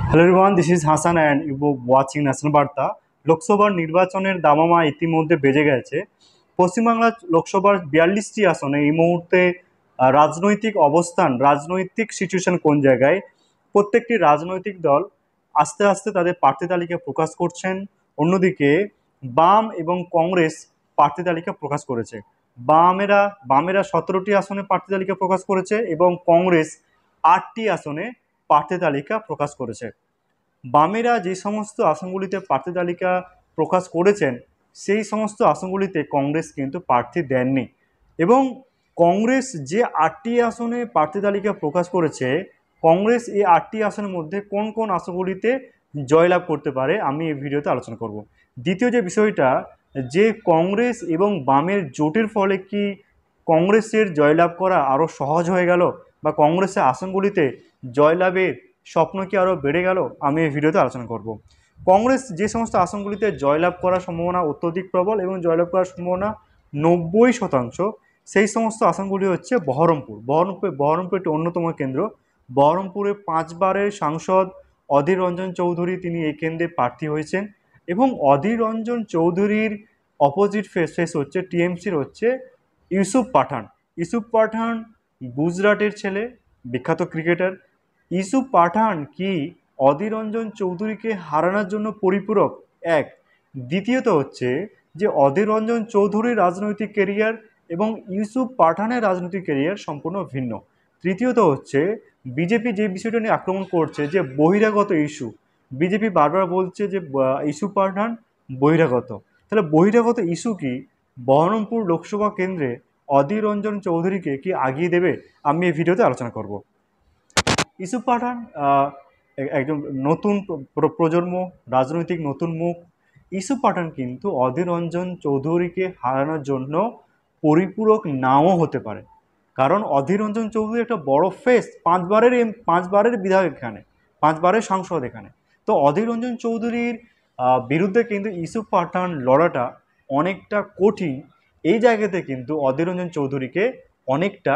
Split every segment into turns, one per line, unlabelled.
Hello everyone, this is Hasan and you watching national Barta. লোকসভার নির্বাচনের দামামা ইতিমধ্যে বেজে গেছে। পশ্চিমবাংলা লোকসভার 42টি আসনে এই মুহূর্তে রাজনৈতিক অবস্থান, রাজনৈতিক সিচুয়েশন কোন জায়গায়, প্রত্যেকটি রাজনৈতিক দল আস্তে আস্তে তাদের প্রার্থী তালিকা প্রকাশ করছেন। অন্যদিকে বাম এবং কংগ্রেস প্রার্থী তালিকা প্রকাশ করেছে। বামেরা 17টি আসনে প্রার্থী তালিকা প্রকাশ করেছে এবং কংগ্রেস 8টি আসনে প্রার্থী তালিকা প্রকাশ করেছে। বামেরা যে সমস্ত আসনগুলিতে প্রার্থী তালিকা প্রকাশ করেছেন সেই সমস্ত আসনগুলিতে কংগ্রেস কিন্তু প্রার্থী দেননি। এবং কংগ্রেস যে 8টি আসনে প্রার্থী তালিকা প্রকাশ করেছে, কংগ্রেস এই 8টি আসনের মধ্যে কোন কোন আসনগুলিতে জয়লাভ করতে পারে আমি এই ভিডিওতে আলোচনা করব। দ্বিতীয় যে বিষয়টা, যে কংগ্রেস এবং বামের জোটের ফলে কি কংগ্রেসের জয়লাভ করা আরও সহজ হয়ে গেল, বা কংগ্রেসের আসনগুলিতে জয়লাভের স্বপ্ন কি আরও বেড়ে গেল, আমি এই ভিডিওতে আলোচনা করব। কংগ্রেস যে সমস্ত আসনগুলিতে জয়লাভ করার সম্ভাবনা অত্যধিক প্রবল এবং জয়লাভ করার সম্ভাবনা 90%, সেই সমস্ত আসনগুলি হচ্ছে বহরমপুর একটি অন্যতম কেন্দ্র। বহরমপুরে 5বারের সাংসদ অধীর রঞ্জন চৌধুরী তিনি এই কেন্দ্রে প্রার্থী হয়েছেন এবং অধীর রঞ্জন চৌধুরীর অপোজিট ফেস হচ্ছে টিএমসির হচ্ছে ইউসুফ পাঠান গুজরাটের ছেলে, বিখ্যাত ক্রিকেটার। ইউসুফ পাঠান কি অধীর রঞ্জন চৌধুরীকে হারানোর জন্য পরিপূরক? এক। দ্বিতীয়ত হচ্ছে যে অধীর রঞ্জন চৌধুরীর রাজনৈতিক কেরিয়ার এবং ইউসুফ পাঠানের রাজনৈতিক কেরিয়ার সম্পূর্ণ ভিন্ন। তৃতীয়ত হচ্ছে বিজেপি যে বিষয়টা নিয়ে আক্রমণ করছে যে বহিরাগত ইস্যু, বিজেপি বারবার বলছে যে ইউসুফ পাঠান বহিরাগত। তাহলে বহিরাগত ইস্যু কি বহরমপুর লোকসভা কেন্দ্রে অধীর রঞ্জন চৌধুরীকে কি আগিয়ে দেবে, আমি এই ভিডিওতে আলোচনা করব। ইউসুফ পাঠান একজন নতুন প্রজন্ম, রাজনৈতিক নতুন মুখ। ইউসুফ পাঠান কিন্তু অধীর রঞ্জন চৌধুরীকে হারানোর জন্য পরিপূরক নাও হতে পারে, কারণ অধীর রঞ্জন চৌধুরী একটা বড় ফেস, 5বারের বিধায়ক এখানে, 5বারের সাংসদ এখানে। তো অধীর রঞ্জন চৌধুরীর বিরুদ্ধে কিন্তু ইউসুফ পাঠান লড়াটা অনেকটা কঠিন। এই জায়গাতে কিন্তু অধীর রঞ্জন চৌধুরীকে অনেকটা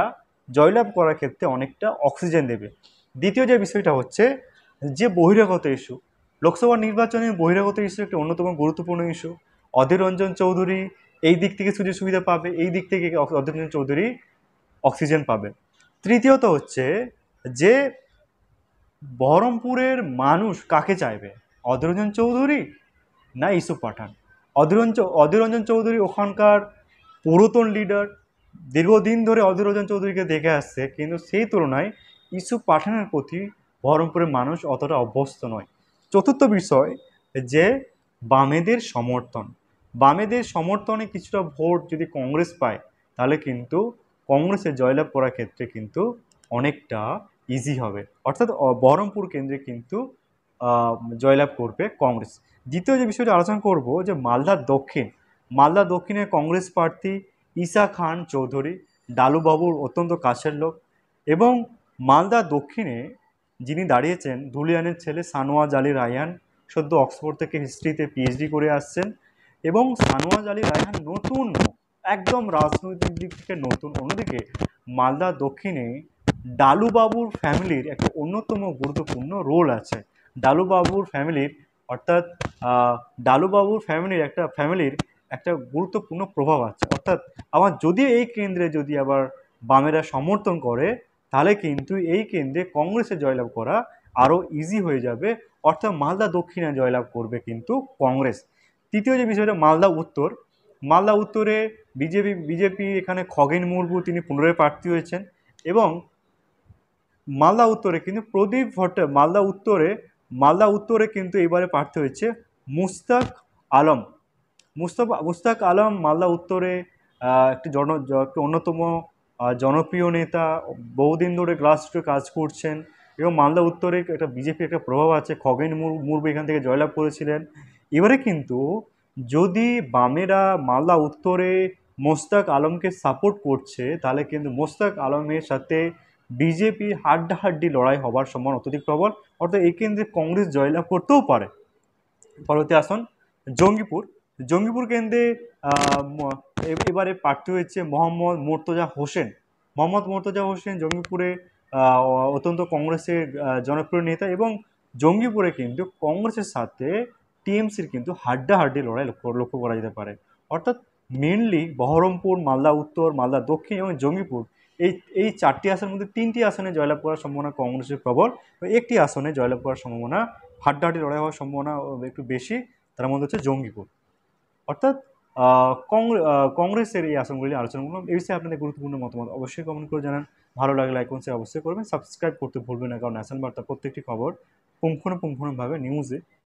জয়লাভ করার ক্ষেত্রে অনেকটা অক্সিজেন দেবে। দ্বিতীয় যে বিষয়টা হচ্ছে যে বহিরাগত ইস্যু, লোকসভা নির্বাচনে বহিরাগত ইস্যু একটি অন্যতম গুরুত্বপূর্ণ ইস্যু। অধীর রঞ্জন চৌধুরী এই দিক থেকে সুযোগ সুবিধা পাবে, এই দিক থেকে অধীর রঞ্জন চৌধুরী অক্সিজেন পাবে। তৃতীয়ত হচ্ছে যে বহরমপুরের মানুষ কাকে চাইবে, অধীর রঞ্জন চৌধুরী না ইউসুফ পাঠান? অধীর রঞ্জন চৌধুরী ওখানকার পুরাতন লিডার, দীর্ঘদিন ধরে অধীর রঞ্জন চৌধুরীকে দেখে আসছে, কিন্তু সেই তুলনায় ইউসুফ পাঠানের প্রতি বহরমপুরের মানুষ অতটা অভ্যস্ত নয়। চতুর্থ বিষয় যে বামেদের সমর্থনে কিছুটা ভোট যদি কংগ্রেস পায়, তাহলে কিন্তু কংগ্রেসের জয়লাভ করার ক্ষেত্রে কিন্তু অনেকটা ইজি হবে, অর্থাৎ বহরমপুর কেন্দ্রে কিন্তু জয়লাভ করবে কংগ্রেস। দ্বিতীয় যে বিষয়টা আলোচনা করব যে মালদা দক্ষিণে কংগ্রেস প্রার্থী ঈসা খান চৌধুরী, ডালুবাবুর অত্যন্ত কাছের লোক। এবং মালদা দক্ষিণে যিনি দাঁড়িয়েছেন ধুলিয়ানের ছেলে সানোয়াজ আলী রায়হান, সদ্য অক্সফোর্ড থেকে হিস্ট্রিতে পিএইচডি করে আসছেন। এবং সানোয়াজ আলী রায়হান নতুন মুখ, একদম রাজনৈতিক দিক থেকে নতুন। অন্যদিকে মালদা দক্ষিণে ডালুবাবুর ফ্যামিলির একটা অন্যতম গুরুত্বপূর্ণ রোল আছে। ডালুবাবুর ফ্যামিলির অর্থাৎ ডালুবাবুর ফ্যামিলির একটা গুরুত্বপূর্ণ প্রভাব আছে। অর্থাৎ আবার যদি এই কেন্দ্রে যদি আবার বামেরা সমর্থন করে, তাহলে কিন্তু এই কেন্দ্রে কংগ্রেসের জয়লাভ করা আরও ইজি হয়ে যাবে, অর্থাৎ মালদা দক্ষিণে জয়লাভ করবে কিন্তু কংগ্রেস। তৃতীয় যে বিষয়টা মালদা উত্তরে বিজেপি এখানে খগেন মুর্মু তিনি পুনরায় প্রার্থী হয়েছেন। এবং মালদা উত্তরে কিন্তু মালদা উত্তরে কিন্তু এবারে প্রার্থী হয়েছে মুস্তাক আলম। মুস্তাক আলম মালদা উত্তরে একটি অন্যতম জনপ্রিয় নেতা, বহুদিন ধরে গ্রাসরুটে কাজ করছেন এবং মালদা উত্তরে একটা বিজেপির একটা প্রভাব আছে। খগেন মুর্মু এখান থেকে জয়লাভ করেছিলেন। এবারে কিন্তু যদি বামেরা মালদা উত্তরে মোস্তাক আলমকে সাপোর্ট করছে, তাহলে কিন্তু মোস্তাক আলমের সাথে বিজেপি হাড্ডাহাড্ডি লড়াই হবার সম্ভাবনা অত্যধিক প্রবল, অর্থাৎ এই কেন্দ্রে কংগ্রেস জয়লাভ করতেও পারে। পরবর্তী আসন জঙ্গিপুর কেন্দ্রে এবারে প্রার্থী হয়েছে মোহাম্মদ মোর্তজা হোসেন জঙ্গিপুরে অত্যন্ত কংগ্রেসের জনপ্রিয় নেতা এবং জঙ্গিপুরে কিন্তু কংগ্রেসের সাথে টিএমসির কিন্তু হাড্ডাহাড্ডি লড়াই লক্ষ্য করা যেতে পারে। অর্থাৎ মেনলি বহরমপুর, মালদা উত্তর, মালদা দক্ষিণ এবং জঙ্গিপুর, এই এই 4টি আসনের মধ্যে 3টি আসনে জয়লাভ করার সম্ভাবনা কংগ্রেসের প্রবল, একটি আসনে জয়লাভ করার সম্ভাবনা, হাড্ডাহাড্ডি লড়াই হওয়ার সম্ভাবনা একটু বেশি, তার মধ্যে হচ্ছে জঙ্গিপুর। অর্থাৎ কংগ্রেসের এই আসনগুলি আলোচনা করলাম। এই বিষয়ে আপনাদের গুরুত্বপূর্ণ মতামত অবশ্যই কমেন্ট করে জানান। ভালো লাগলে লাইক কমেন্ট অবশ্যই করবেন, সাবস্ক্রাইব করতে ভুলবেন না, কারণ ন্যাশনাল বার্তা প্রত্যেকটি খবর পুঙ্খানুপুঙ্খভাবে নিউজে